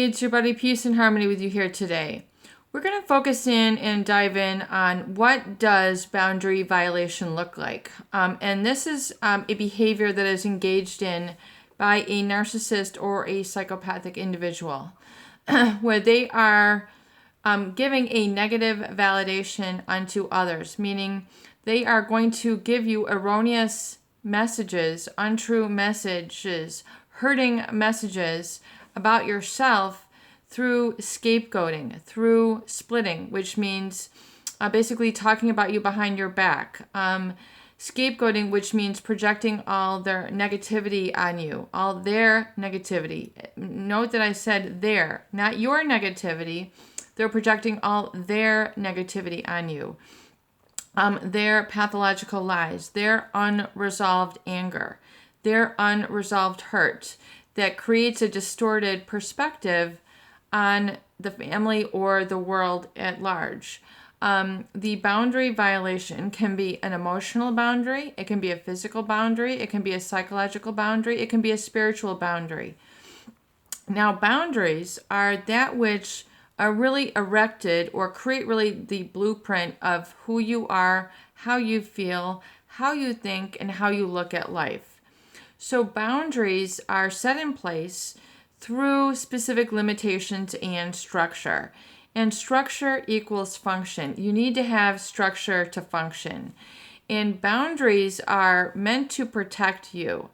it's your buddy Peace and Harmony with you here today. We're going to focus in and dive in on what does boundary violation look like. And this is a behavior that is engaged in by a narcissist or a psychopathic individual, where they are giving a negative validation unto others, meaning they are going to give you erroneous messages, untrue messages, hurting messages about yourself through scapegoating, through splitting, which means basically talking about you behind your back. Scapegoating, which means projecting all their negativity on you, all their negativity. Note that I said their, not your negativity. They're projecting all their negativity on you. Their pathological lies, their unresolved anger, their unresolved hurt that creates a distorted perspective on the family or the world at large. The boundary violation can be an emotional boundary, it can be a physical boundary, it can be a psychological boundary, it can be a spiritual boundary. Now, boundaries are that which are really erected or create really the blueprint of who you are, how you feel, how you think, and how you look at life. So boundaries are set in place through specific limitations and structure. And structure equals function. You need to have structure to function. And boundaries are meant to protect you.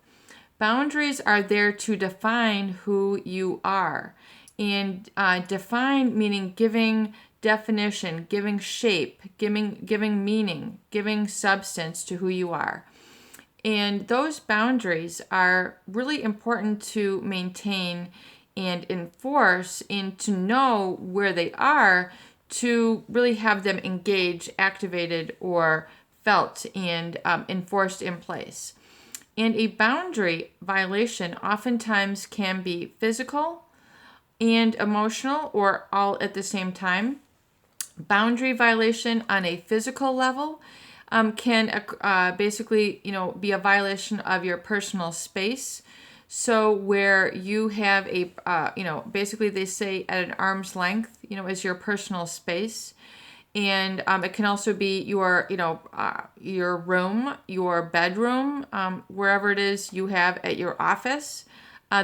Boundaries are there to define who you are. And define meaning giving definition, giving shape, giving meaning, giving substance to who you are. And those boundaries are really important to maintain and enforce, and to know where they are, to really have them engaged, activated, or felt and enforced in place. And a boundary violation oftentimes can be physical and emotional, or all at the same time. Boundary violation on a physical level can basically, be a violation of your personal space. So where you have a, basically they say at an arm's length, is your personal space. And it can also be your, your room, your bedroom, wherever it is you have at your office.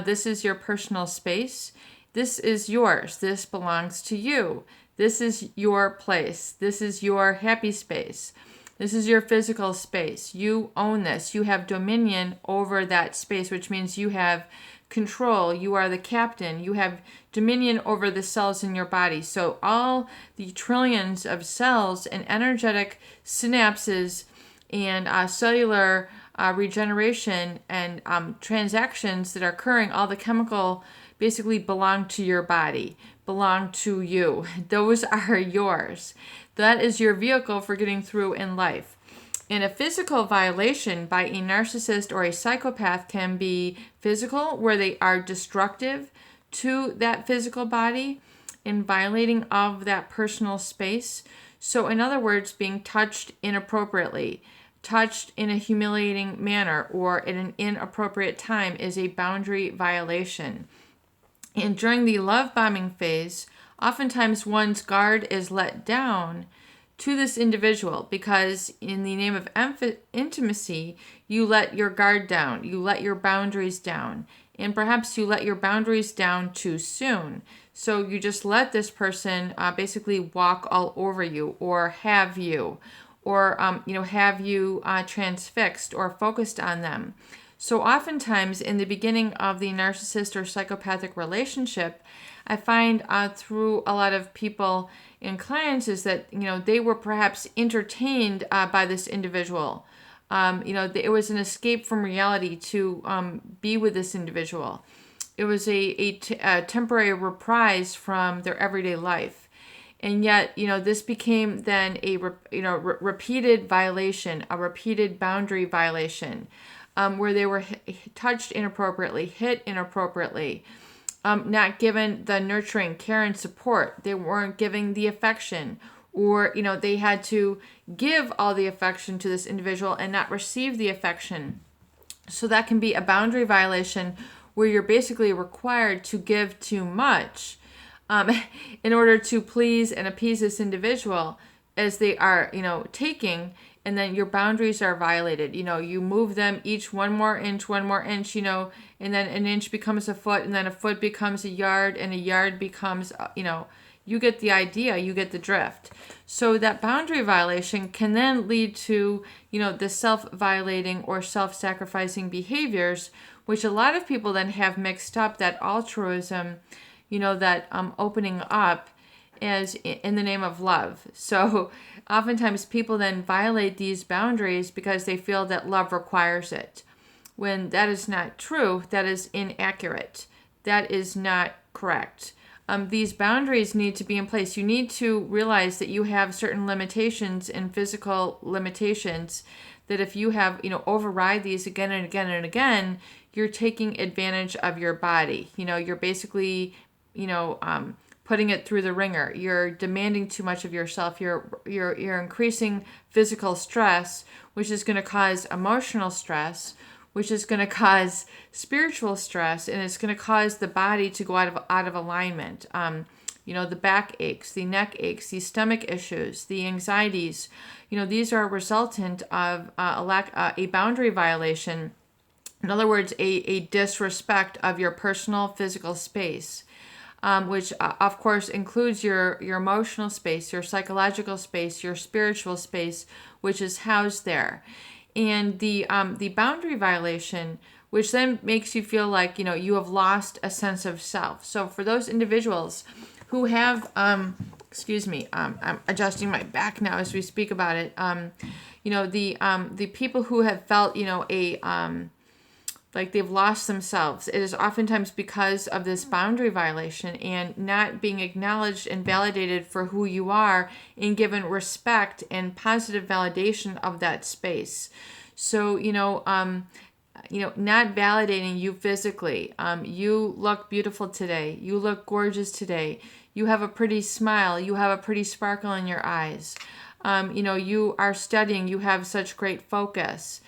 This is your personal space. This is yours. This belongs to you. This is your place. This is your happy space. This is your physical space. You own this. You have dominion over that space, which means you have control. You are the captain. You have dominion over the cells in your body. So all the trillions of cells and energetic synapses and cellular regeneration and transactions that are occurring, all the chemical basically belong to your body, belong to you. Those are yours. That is your vehicle for getting through in life. And a physical violation by a narcissist or a psychopath can be physical, where they are destructive to that physical body and violating of that personal space. So in other words, being touched inappropriately, touched in a humiliating manner, or at an inappropriate time is a boundary violation. And during the love bombing phase, oftentimes one's guard is let down to this individual because in the name of intimacy, you let your guard down, you let your boundaries down, and perhaps you let your boundaries down too soon. So you just let this person basically walk all over you, or have you, or have you transfixed or focused on them. So oftentimes in the beginning of the narcissist or psychopathic relationship, I find through a lot of people and clients is that, they were perhaps entertained by this individual. It was an escape from reality to be with this individual. It was a temporary reprise from their everyday life. And yet, this became then a repeated violation, a repeated boundary violation. Where they were touched inappropriately, hit inappropriately, not given the nurturing care and support. They weren't giving the affection, or, they had to give all the affection to this individual and not receive the affection. So that can be a boundary violation where you're basically required to give too much in order to please and appease this individual as they are, taking, and then your boundaries are violated. You move them each one more inch, and then an inch becomes a foot, and then a foot becomes a yard, and a yard becomes, you get the idea, you get the drift. So that boundary violation can then lead to, the self-violating or self-sacrificing behaviors, which a lot of people then have mixed up that altruism, that opening up as in the name of love. So oftentimes people then violate these boundaries because they feel that love requires it, when that is not true. That is inaccurate. That is not correct. These boundaries need to be in place. You need to realize that you have certain limitations and physical limitations that if you have, override these again and again and again, you're taking advantage of your body. You're basically, putting it through the ringer. You're demanding too much of yourself. You're increasing physical stress, which is going to cause emotional stress, which is going to cause spiritual stress, and it's going to cause the body to go out of alignment. The back aches, the neck aches, the stomach issues, the anxieties. These are a resultant of a boundary violation. In other words, a disrespect of your personal physical space, which of course includes your emotional space, your psychological space, your spiritual space, which is housed there. And the boundary violation, which then makes you feel like, you have lost a sense of self. So for those individuals who have, I'm adjusting my back now as we speak about it. The people who have felt, like they've lost themselves, it is oftentimes because of this boundary violation and not being acknowledged and validated for who you are and given respect and positive validation of that space. So, not validating you physically. You look beautiful today. You look gorgeous today. You have a pretty smile. You have a pretty sparkle in your eyes. You are studying. You have such great focus.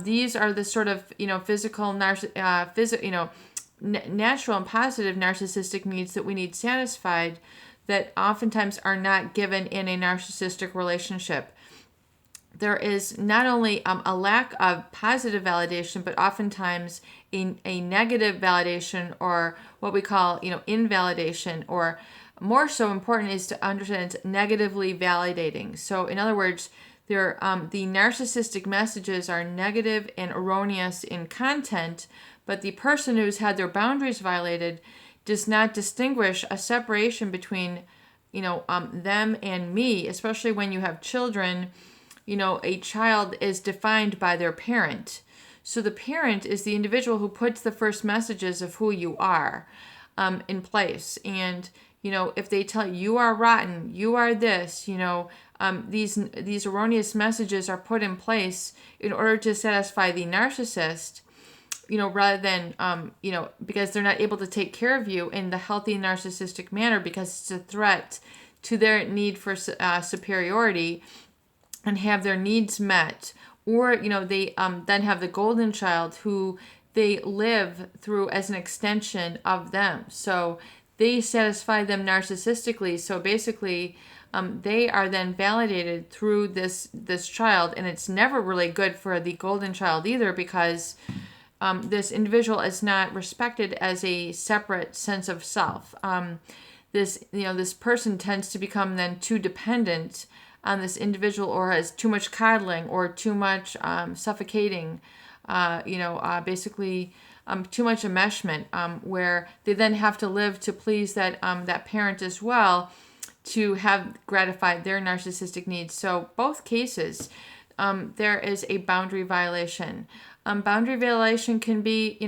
These are the sort of, physical, natural and positive narcissistic needs that we need satisfied that oftentimes are not given in a narcissistic relationship. There is not only a lack of positive validation, but oftentimes a negative validation, or what we call, invalidation, or more so important is to understand it's negatively validating. So in other words, the narcissistic messages are negative and erroneous in content, but the person who's had their boundaries violated does not distinguish a separation between, them and me, especially when you have children. A child is defined by their parent. So the parent is the individual who puts the first messages of who you are in place. And, if they tell you, you are rotten, you are this, these erroneous messages are put in place in order to satisfy the narcissist, rather than, because they're not able to take care of you in the healthy narcissistic manner because it's a threat to their need for superiority and have their needs met. Or, they then have the golden child who they live through as an extension of them. So they satisfy them narcissistically. So basically, they are then validated through this child, and it's never really good for the golden child either, because this individual is not respected as a separate sense of self. This person tends to become then too dependent on this individual, or has too much coddling, or too much suffocating, basically too much enmeshment, where they then have to live to please that parent as well, to have gratified their narcissistic needs. So both cases, there is a boundary violation. Boundary violation can be,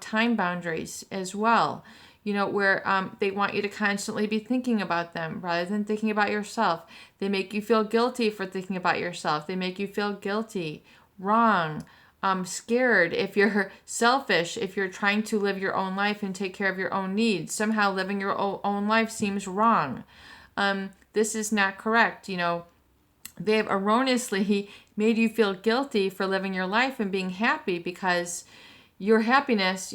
time boundaries as well, where they want you to constantly be thinking about them rather than thinking about yourself. They make you feel guilty for thinking about yourself. They make you feel guilty, wrong, scared if you're selfish, if you're trying to live your own life and take care of your own needs. Somehow living your own life seems wrong. This is not correct. They have erroneously made you feel guilty for living your life and being happy, because your happiness,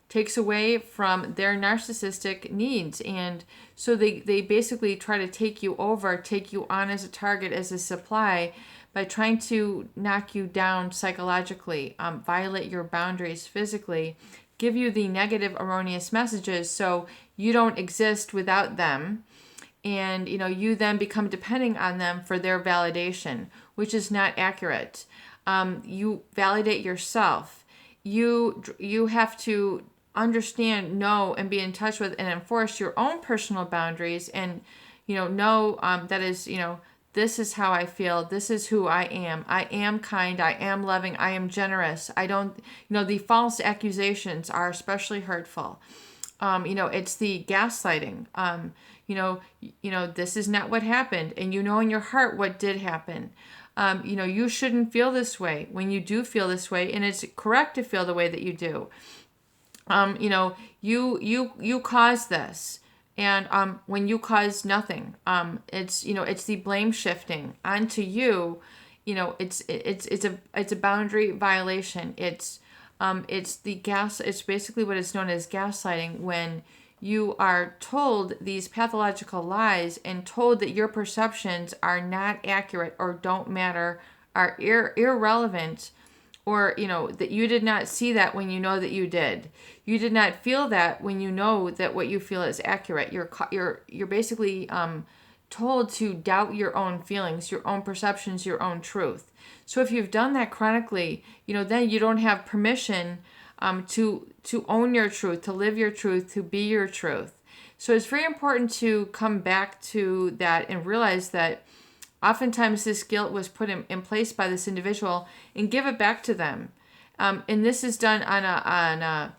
takes away from their narcissistic needs. And so they basically try to take you over, take you on as a target, as a supply, by trying to knock you down psychologically, violate your boundaries physically, give you the negative, erroneous messages so you don't exist without them. And you then become depending on them for their validation, which is not accurate. You validate yourself. You have to understand, know, and be in touch with and enforce your own personal boundaries, and know that is, this is how I feel. This is who I am. I am kind. I am loving. I am generous. I don't, the false accusations are especially hurtful. It's the gaslighting. This is not what happened. And in your heart what did happen. You shouldn't feel this way when you do feel this way. And it's correct to feel the way that you do. You caused this. And when you caused nothing, it's the blame shifting onto you. It's a boundary violation. It's basically what is known as gaslighting, when you are told these pathological lies and told that your perceptions are not accurate or don't matter, are irrelevant, or that you did not see that when you know that you did. You did not feel that when you know that what you feel is accurate. You're basically told to doubt your own feelings, your own perceptions, your own truth. So if you've done that chronically, then you don't have permission to own your truth, to live your truth, to be your truth. So it's very important to come back to that and realize that oftentimes this guilt was put in place by this individual, and give it back to them. And this is done on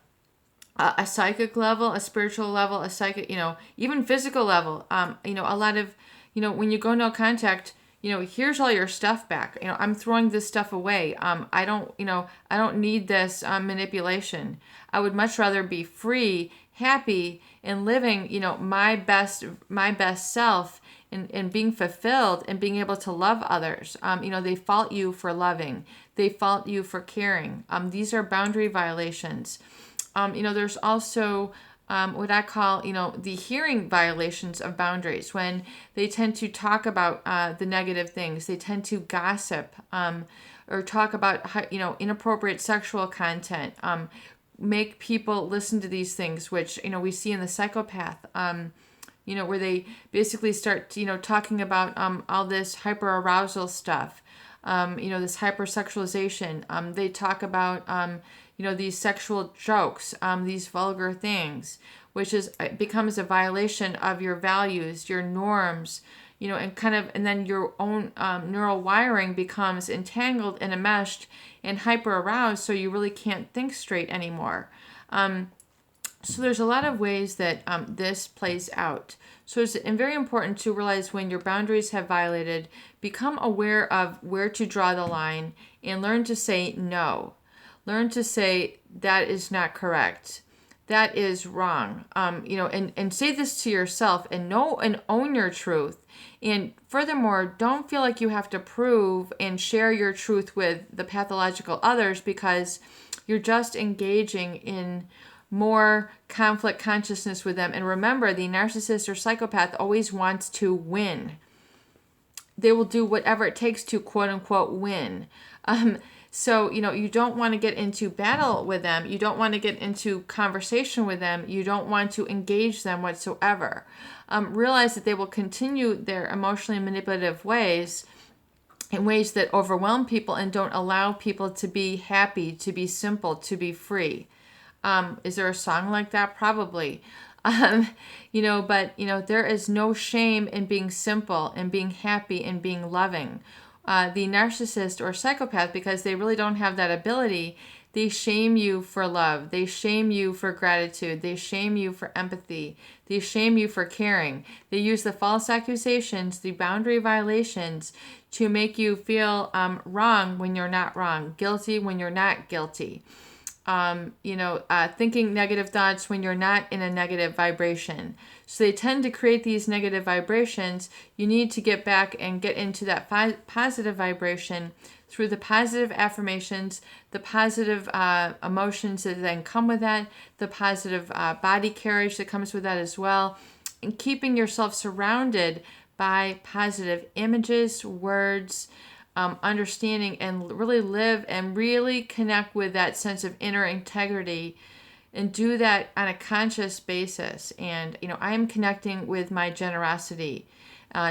a psychic level, a spiritual level, a psychic, even physical level. A lot of, when you go no contact, here's all your stuff back. I'm throwing this stuff away. I don't need this manipulation. I would much rather be free, happy, and living, my best self, and being fulfilled and being able to love others. They fault you for loving. They fault you for caring. These are boundary violations. There's also what I call, the hearing violations of boundaries, when they tend to talk about the negative things. They tend to gossip or talk about, inappropriate sexual content, make people listen to these things, which, we see in the psychopath, where they basically start, talking about all this hyperarousal stuff, this hypersexualization. They talk about, these sexual jokes, these vulgar things, which becomes a violation of your values, your norms, and then your own neural wiring becomes entangled and enmeshed and hyper aroused, so you really can't think straight anymore. So there's a lot of ways that this plays out. So it's very important to realize when your boundaries have violated, become aware of where to draw the line, and learn to say no. Learn to say that is not correct. That is wrong. And say this to yourself, and know and own your truth. And furthermore, don't feel like you have to prove and share your truth with the pathological others, because you're just engaging in more conflict consciousness with them. And remember, the narcissist or psychopath always wants to win. They will do whatever it takes to quote unquote win. So, you don't want to get into battle with them. You don't want to get into conversation with them. You don't want to engage them whatsoever. Realize that they will continue their emotionally manipulative ways in ways that overwhelm people and don't allow people to be happy, to be simple, to be free. Is there a song like that? Probably. But there is no shame in being simple and being happy and being loving. The narcissist or psychopath, because they really don't have that ability, they shame you for love. They shame you for gratitude. They shame you for empathy. They shame you for caring. They use the false accusations, the boundary violations, to make you feel wrong when you're not wrong, guilty when you're not guilty. thinking negative thoughts when you're not in a negative vibration. So they tend to create these negative vibrations. You need to get back and get into that positive vibration through the positive affirmations, the positive emotions that then come with that, the positive body carriage that comes with that as well, and keeping yourself surrounded by positive images, words, understanding, and really live and really connect with that sense of inner integrity, and do that on a conscious basis. And I am connecting with my generosity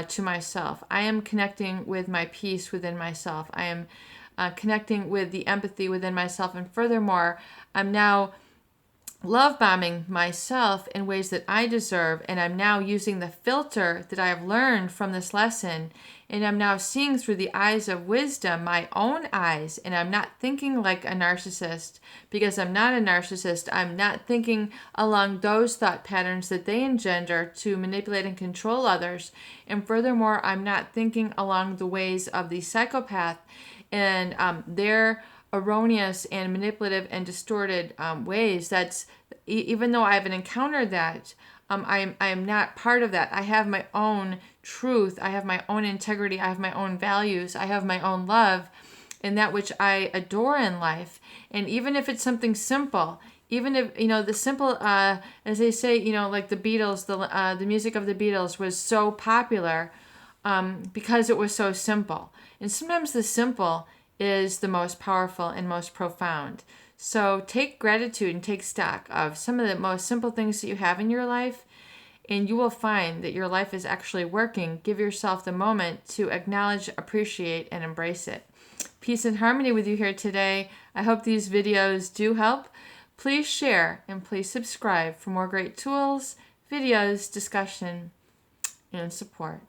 to myself. I am connecting with my peace within myself. I am connecting with the empathy within myself. And furthermore, I'm now love bombing myself in ways that I deserve, and I'm now using the filter that I have learned from this lesson, and I'm now seeing through the eyes of wisdom, my own eyes, and I'm not thinking like a narcissist, because I'm not a narcissist. I'm not thinking along those thought patterns that they engender to manipulate and control others, and furthermore, I'm not thinking along the ways of the psychopath and their erroneous and manipulative and distorted ways. That's even though I haven't encountered that, I am not part of that. I have my own truth. I have my own integrity. I have my own values. I have my own love, and that which I adore in life. And even if it's something simple, even if the simple, as they say, like the Beatles, the music of the Beatles was so popular because it was so simple. And sometimes the simple is the most powerful and most profound. So take gratitude and take stock of some of the most simple things that you have in your life, and you will find that your life is actually working. Give yourself the moment to acknowledge, appreciate, and embrace it. Peace and harmony with you here today. I hope these videos do help. Please share and please subscribe for more great tools, videos, discussion, and support.